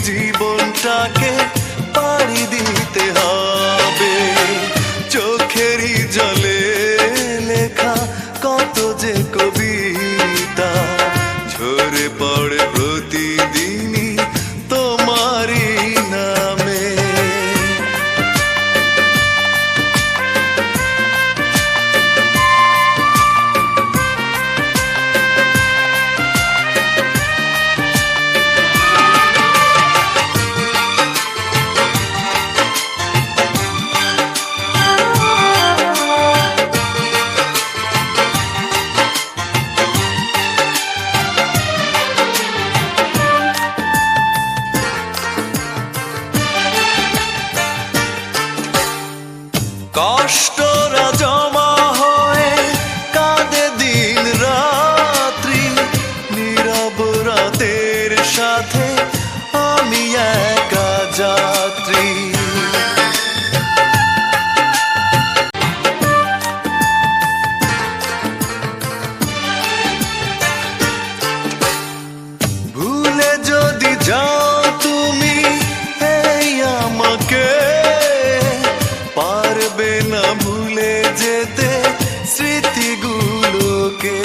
জীবনটাকে পাড়ি দিতে হবে। চোখেরই জলে লেখা কত যে কবিতা ঝরে পড়ে প্রতিদিনই তোমারই নামে। কষ্টরা জমা হয়ে কাঁদে দিন রাত্রি, নীরব রাতের সাথে আমি একা যাত্রী। ভুলে যদি যাও তুমি এই আমাকে, পারবে না ভুলে যেতে স্মৃতিগুলোকে।